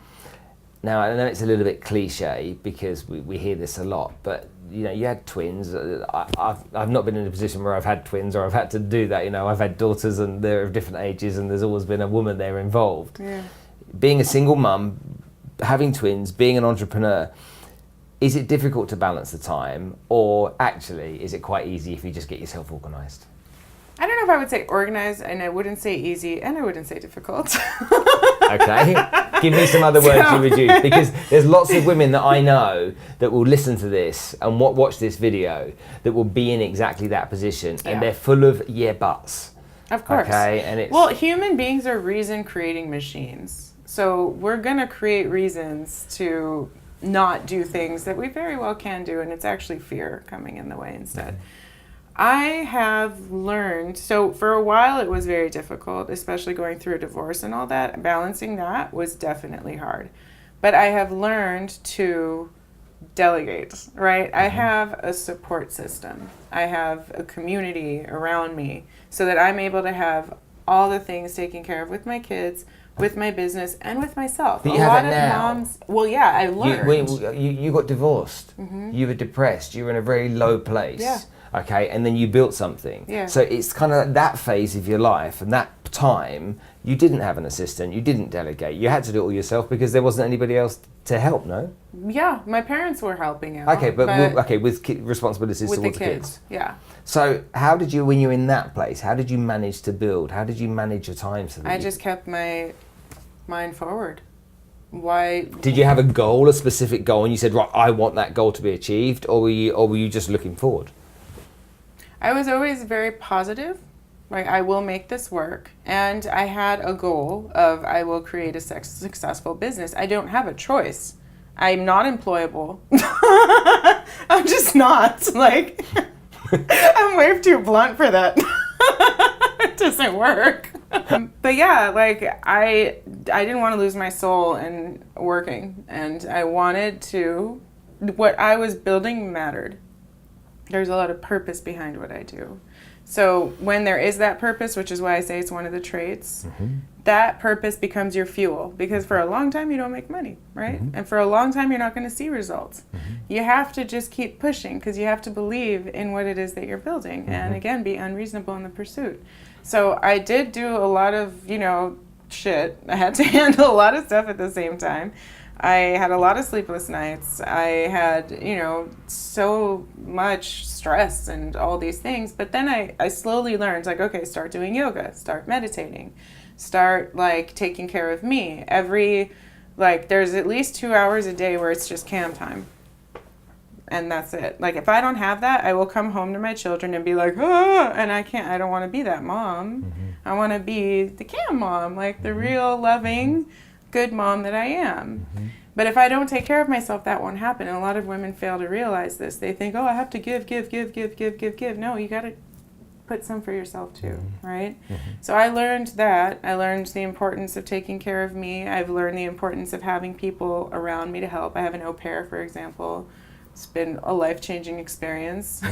Now, I know it's a little bit cliche because we hear this a lot, but you had twins. I've not been in a position where I've had twins or I've had to do that. I've had daughters and they're of different ages and there's always been a woman there involved.
Yeah.
Being a single mum, having twins, being an entrepreneur, is it difficult to balance the time, or actually is it quite easy if you just get yourself organised?
I don't know if I would say organized, and I wouldn't say easy, and I wouldn't say difficult.
Okay, give me some other words you would use, because there's lots of women that I know that will listen to this and watch this video that will be in exactly that position, and they're full of buts.
Of course.
Okay, and it's
human beings are reason-creating machines, so we're gonna create reasons to not do things that we very well can do, and it's actually fear coming in the way instead. I have learned, so for a while it was very difficult, especially going through a divorce and all that. Balancing that was definitely hard. But I have learned to delegate, right? I have a support system. I have a community around me so that I'm able to have all the things taken care of with my kids, with my business, and with myself.
But you have it now.
Moms, I learned.
You got divorced. You were depressed. You were in a very low place.
Yeah.
Okay, and then you built something.
Yeah.
So it's kind of that phase of your life, and that time you didn't have an assistant, you didn't delegate, you had to do it all yourself because there wasn't anybody else to help. No.
Yeah, my parents were helping out.
Okay, with responsibilities
with
towards
the kids. Yeah.
So how did you, when you were in that place, how did you manage to build? How did you manage your time?
I just kept my mind forward. Why?
Did you have a goal, a specific goal, and you said, right, I want that goal to be achieved, or were you just looking forward?
I was always very positive, like I will make this work, and I had a goal of I will create a successful business. I don't have a choice. I'm not employable. I'm just not. I'm way too blunt for that. It doesn't work. But yeah, I didn't want to lose my soul in working, and I wanted to. What I was building mattered. There's a lot of purpose behind what I do. So when there is that purpose, which is why I say it's one of the traits, that purpose becomes your fuel, because for a long time you don't make money, right? And for a long time you're not going to see results. You have to just keep pushing, because you have to believe in what it is that you're building, and again, be unreasonable in the pursuit. So I did do a lot of, shit. I had to handle a lot of stuff at the same time. I had a lot of sleepless nights. I had, so much stress and all these things. But then I slowly learned, like, okay, start doing yoga, start meditating, start, like, taking care of me. There's at least 2 hours a day where it's just Cam time. And that's it. Like, if I don't have that, I will come home to my children and be like, and I don't want to be that mom. I want to be the Cam mom, like the real loving, good mom that I am. But if I don't take care of myself, that won't happen. And a lot of women fail to realize this. They think, I have to give. No, you got to put some for yourself too, right? So I learned that. I learned the importance of taking care of me. I've learned the importance of having people around me to help. I have an au pair, for example. It's been a life-changing experience.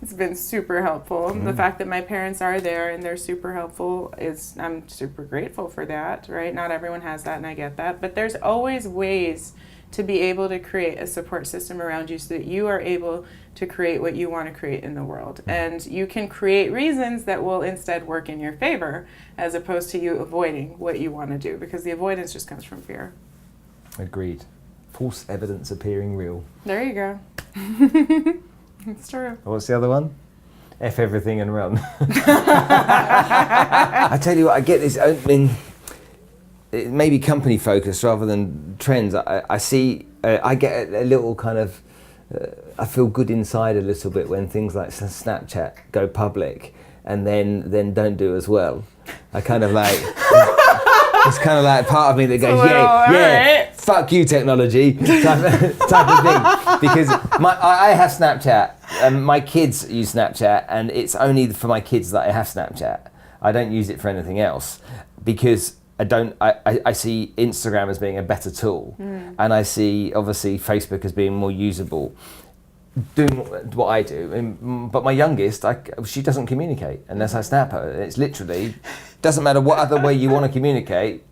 It's been super helpful. The fact that my parents are there and they're super helpful I'm super grateful for that, right? Not everyone has that, and I get that. But there's always ways to be able to create a support system around you so that you are able to create what you want to create in the world. And you can create reasons that will instead work in your favor, as opposed to you avoiding what you want to do, because the avoidance just comes from fear.
Agreed. False evidence appearing real.
There you go. It's true.
What's the other one? F everything and run. I tell you what, I get this, it may be company focused rather than trends. I see, I get a little kind of, I feel good inside a little bit when things like Snapchat go public and then don't do as well. I kind of like, it's kind of like part of me that goes, yeah, fuck you technology, type of thing. Because I have Snapchat, and my kids use Snapchat, and it's only for my kids that I have Snapchat. I don't use it for anything else, because I see Instagram as being a better tool, and I see obviously Facebook as being more usable. Doing what I do, but my youngest, she doesn't communicate unless I snap her. It's literally, doesn't matter what other way you want to communicate,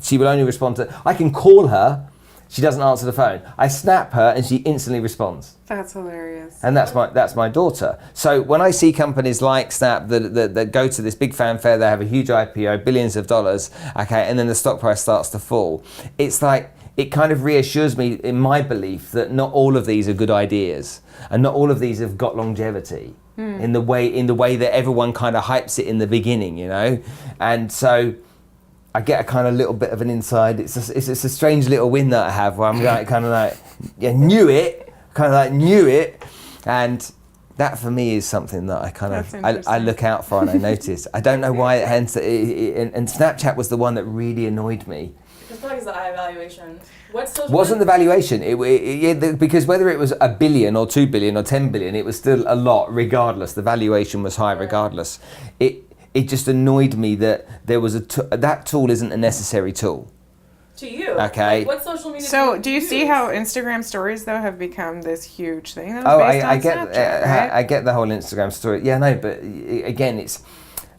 she will only respond to, I can call her, she doesn't answer the phone. I snap her and she instantly responds.
That's hilarious.
And that's my daughter. So when I see companies like Snap that go to this big fanfare, they have a huge IPO, billions of dollars, okay, and then the stock price starts to fall, it's like, it kind of reassures me in my belief that not all of these are good ideas, and not all of these have got longevity in the way that everyone kind of hypes it in the beginning, And so I get a kind of little bit of an inside. It's a strange little win that I have where I'm like knew it, and that for me is something that I kind of I look out for and I notice. I don't know why it hence and Snapchat was the one that really annoyed me.
It's probably because of the high valuation.
Wasn't the valuation? Because whether it was $1 billion or $2 billion or $10 billion, it was still a lot. Regardless, the valuation was high. Regardless, it just annoyed me that there was that tool isn't a necessary tool.
To you,
okay.
Like, what social media?
So, do you see how Instagram stories though have become this huge thing?
I get the whole Instagram story. Yeah, no, but again, it's.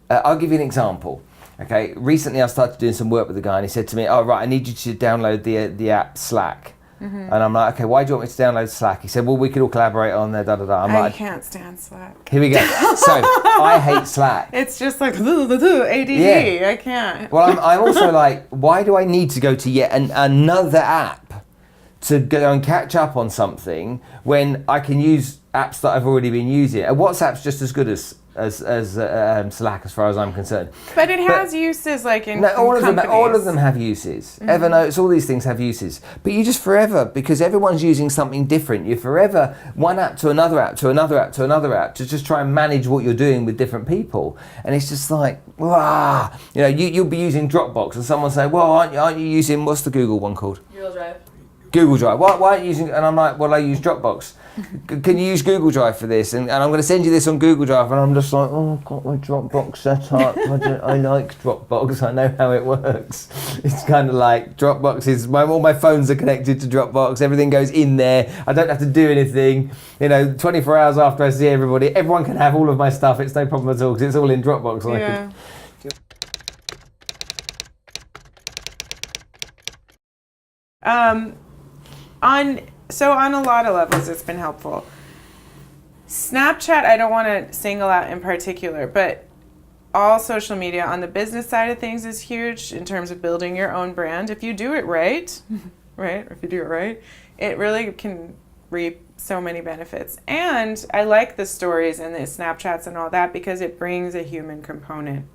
I'll give you an example. Okay, recently I started doing some work with a guy, and he said to me, "Oh right, I need you to download the app Slack." And I'm like, "Okay, why do you want me to download Slack?" He said, "Well, we could all collaborate on there."
I can't stand Slack.
Here we go. So I hate Slack.
It's just like ADD. Yeah. I can't.
Well, I'm also like, why do I need to go to yet another app to go and catch up on something when I can use apps that I've already been using? And WhatsApp's just as good as Slack, as far as I'm concerned.
But it has uses like in
all
companies.
of them have uses. Evernote, all these things have uses. But you just forever, because everyone's using something different, you're forever one app to another app to another app to another app to just try and manage what you're doing with different people. And it's just like, you'll be using Dropbox and someone say, well, aren't you using, what's the Google one called?
Google Drive.
Google Drive. Why aren't you using? And I'm like, well, I use Dropbox. Can you use Google Drive for this? And I'm going to send you this on Google Drive. And I'm just like, oh, I've got my Dropbox set up. I like Dropbox. I know how it works. It's kind of like Dropbox is, all my phones are connected to Dropbox. Everything goes in there. I don't have to do anything. 24 hours after I see everybody, everyone can have all of my stuff. It's no problem at all because it's all in Dropbox.
Yeah. On a lot of levels, it's been helpful. Snapchat, I don't want to single out in particular, but all social media on the business side of things is huge in terms of building your own brand. If you do it right, it really can reap so many benefits. And I like the stories and the Snapchats and all that because it brings a human component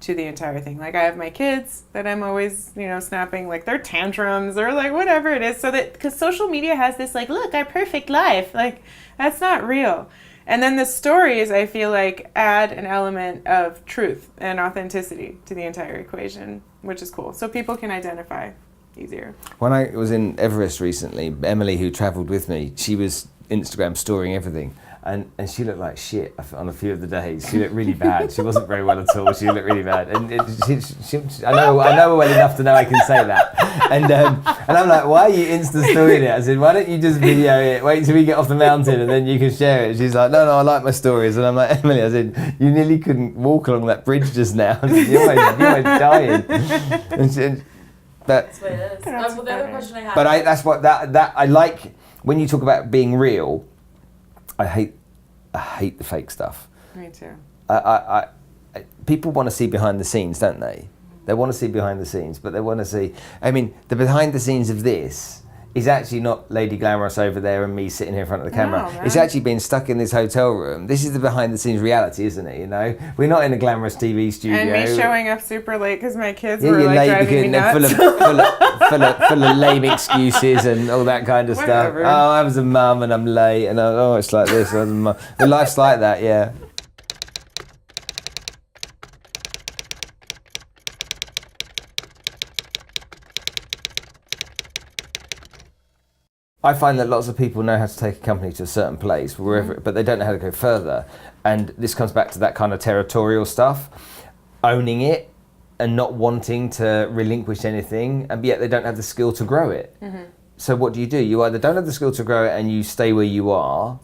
to the entire thing. Like I have my kids that I'm always, snapping like their tantrums or like whatever it is, so that because social media has this like, look, our perfect life, like that's not real. And then the stories, I feel like, add an element of truth and authenticity to the entire equation, which is cool. So people can identify easier.
When I was in Everest recently, Emily, who travelled with me, she was Instagram storing everything. And she looked like shit on a few of the days. She looked really bad. She wasn't very well at all. She looked really bad. And I know her well enough to know I can say that. And I'm like, why are you Insta storying it? I said, why don't you just video it? Wait till we get off the mountain and then you can share it. She's like, no, I like my stories. And I'm like, Emily, I said, you nearly couldn't walk along that bridge just now. You're almost dying.
That's what it is. Well, the other question I have.
But that's what I like when you talk about being real. I hate the fake stuff.
Me too.
People want to see behind the scenes, don't they? They want to see behind the scenes, but they want to see. I mean, the behind the scenes of this is actually not Lady Glamorous over there and me sitting here in front of the camera.
No,
it's actually being stuck in this hotel room. This is the behind the scenes reality, isn't it? We're not in a glamorous TV studio.
And me showing up super late because my kids were like driving me nuts.
full of lame excuses and all that kind of
Whatever.
stuff. Oh, I was a mum and I'm late, and it's like this. I was a mum. But life's like that, yeah. I find that lots of people know how to take a company to a certain place, wherever, but they don't know how to go further. And this comes back to that kind of territorial stuff, owning it and not wanting to relinquish anything, and yet they don't have the skill to grow it. Mm-hmm. So what do? You either don't have the skill to grow it and you stay where you are,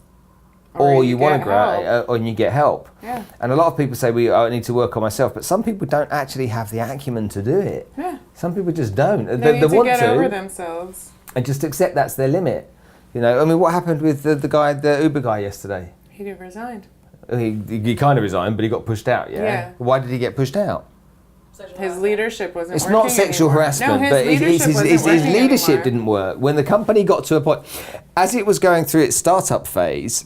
or you want to grow it, or you get help.
Yeah.
And a lot of people say, I need to work on myself, but some people don't actually have the acumen to do it.
Yeah.
Some people just don't.
They need to get over themselves.
And just accept that's their limit. What happened with the Uber guy yesterday?
He resigned.
He kind of resigned, but he got pushed out, yeah? Why did he get pushed out?
His leadership wasn't working.
It's not sexual harassment, but his leadership didn't work. When the company got to a point, as it was going through its startup phase,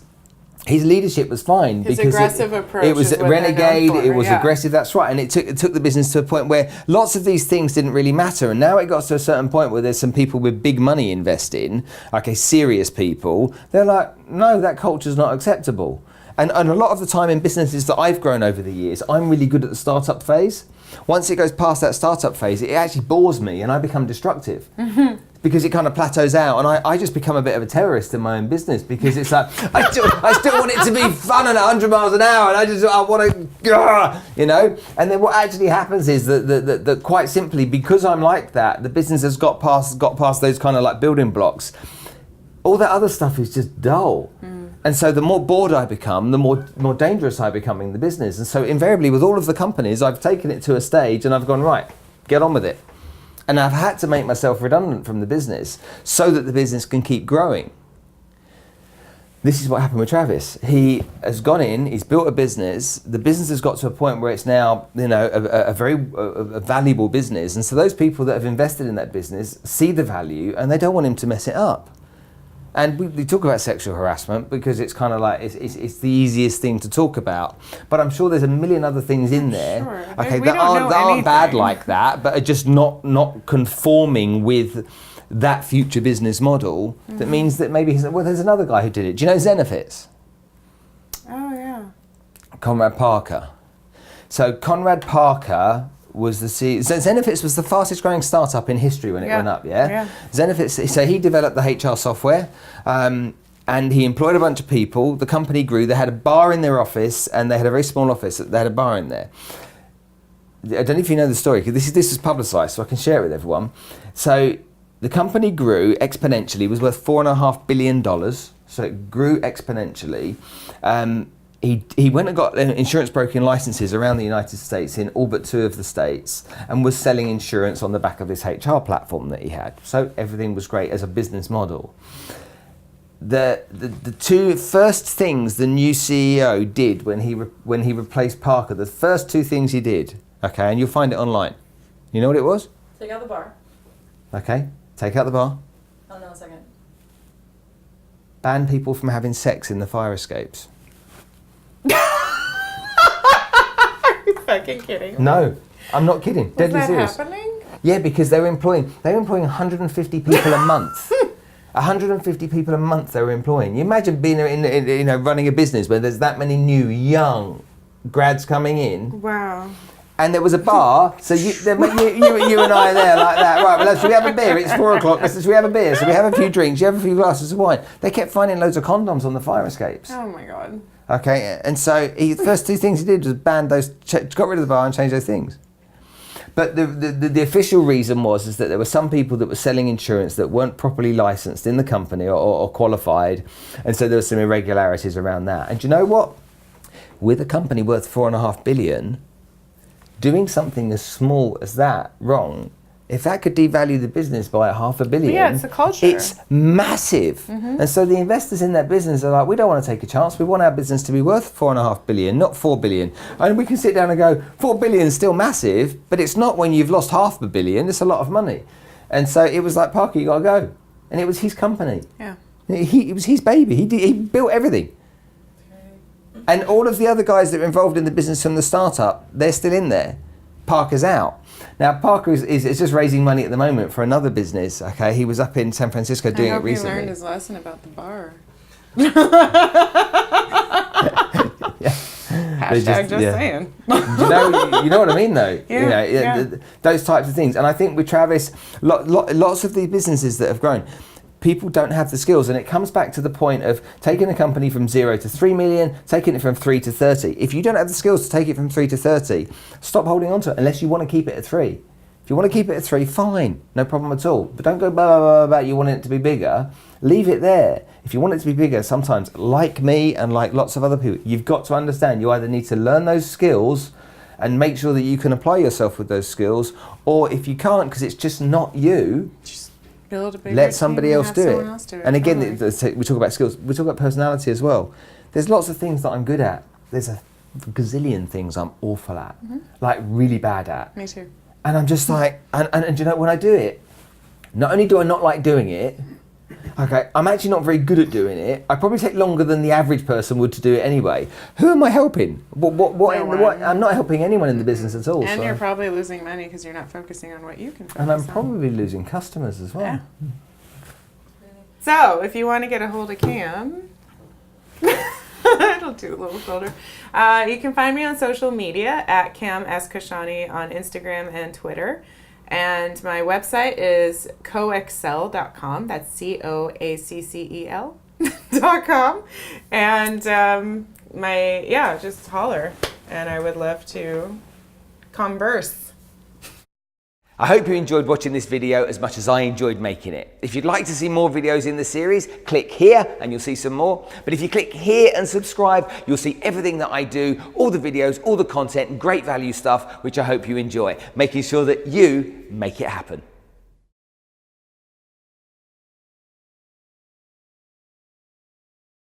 his leadership was fine.
His aggressive approach.
It was renegade, it was aggressive, that's right. And it took the business to a point where lots of these things didn't really matter. And now it got to a certain point where there's some people with big money investing, serious people. They're like, no, that culture's not acceptable. And a lot of the time in businesses that I've grown over the years, I'm really good at the startup phase. Once it goes past that startup phase, it actually bores me and I become destructive. Mm-hmm. Because it kind of plateaus out, and I just become a bit of a terrorist in my own business, because it's like I still want it to be fun and 100 miles an hour, and I want to, And then what actually happens is that quite simply, because I'm like that, the business has got past those kind of like building blocks. All that other stuff is just dull. Mm. And so the more bored I become, the more dangerous I become in the business. And so invariably with all of the companies, I've taken it to a stage and I've gone, right, get on with it. And I've had to make myself redundant from the business so that the business can keep growing. This is what happened with Travis. He has gone in, he's built a business. The business has got to a point where it's now, a very valuable business. And so those people that have invested in that business see the value and they don't want him to mess it up. And we talk about sexual harassment because it's kind of like, it's the easiest thing to talk about. But I'm sure there's a million other things in there, that aren't bad like that, but are just not conforming with that future business model. Mm-hmm. That means that maybe, there's another guy who did it. Do you know Zenefits?
Oh, yeah.
Conrad Parker. So Conrad Parker was the CEO. Zenefits was the fastest growing startup in history when it went up, Zenefits, so he developed the HR software, and he employed a bunch of people. The company grew. They had a bar in their office, and they had a very small office. They had a bar in there. I don't know if you know the story, because this is publicised, so I can share it with everyone. So the company grew exponentially, was worth $4.5 billion, so it grew exponentially. He went and got insurance broking licenses around the United States in all but 2 of the states, and was selling insurance on the back of this HR platform that he had. So everything was great as a business model. The 2 first things the new CEO did when he replaced Parker, the first 2 things he did, okay, and you'll find it online. You know what it was?
Take out the bar.
Okay, take out the bar.
Hold on a second.
Ban people from having sex in the fire escapes.
Are you fucking kidding me?
No, I'm not kidding. Deadly serious.
Was that happening?
Yeah, because they were employing 150 people a month. 150 people a month they were employing. You imagine being running a business where there's that many new young grads coming in.
Wow.
And there was a bar, so you and I are there like that. Right, well, should we have a beer? It's 4 o'clock. Should we have a beer? So we have a few drinks. You have a few glasses of wine. They kept finding loads of condoms on the fire escapes.
Oh my God.
Okay, and so the first 2 things he did was ban those, got rid of the bar and changed those things. But the official reason was that there were some people that were selling insurance that weren't properly licensed in the company or qualified, and so there were some irregularities around that. And do you know what? With a company worth $4.5 billion, doing something as small as that wrong, if that could devalue the business by $500 million,
Yeah, it's a culture.
It's massive. And so the investors in that business are like, we don't want to take a chance. We want our business to be worth $4.5 billion, not $4 billion. And we can sit down and go, $4 billion is still massive, but it's not when you've lost $500 million. It's a lot of money. And so it was like, Parker, you got to go. And it was his company.
Yeah.
It was his baby. He built everything. And all of the other guys that were involved in the business from the startup, they're still in there. Parker's out. Now, Parker is just raising money at the moment for another business, okay? He was up in San Francisco doing it recently.
I hope he learned his lesson about the bar. Hashtag just saying.
you know what I mean, though?
Yeah,
Those types of things. And I think with Travis, lots of these businesses that have grown, people don't have the skills, and it comes back to the point of taking a company from 0 to 3 million, taking it from 3 to 30. If you don't have the skills to take it from 3 to 30, stop holding on to it unless you want to keep it at 3. If you want to keep it at 3, fine, no problem at all. But don't go blah, blah, blah, blah, you want it to be bigger. Leave it there. If you want it to be bigger, sometimes, like me and like lots of other people, you've got to understand you either need to learn those skills and make sure that you can apply yourself with those skills, or if you can't because it's just not you,
build a bigger
let somebody
team
else do it. And again, we talk about skills, we talk about personality as well. There's lots of things that I'm good at. There's a gazillion things I'm awful at, like really bad at.
Me too.
And I'm just like, and you know, when I do it, not only do I not like doing it, okay, I'm actually not very good at doing it. I probably take longer than the average person would to do it anyway. Who am I helping? What I'm not helping anyone in the business at all.
And
so.
you're probably losing money because you're not focusing on what you can focus on.
And I'm probably losing customers as well.
Yeah. So, if you want to get a hold of Cam, it'll do a little filter. You can find me on social media at Cam Kashani on Instagram and Twitter. And my website is coaccel.com. That's COACCEL.com. And just holler. And I would love to converse.
I hope you enjoyed watching this video as much as I enjoyed making it. If you'd like to see more videos in the series, click here and you'll see some more. But if you click here and subscribe, you'll see everything that I do, all the videos, all the content, great value stuff, which I hope you enjoy, making sure that you make it happen.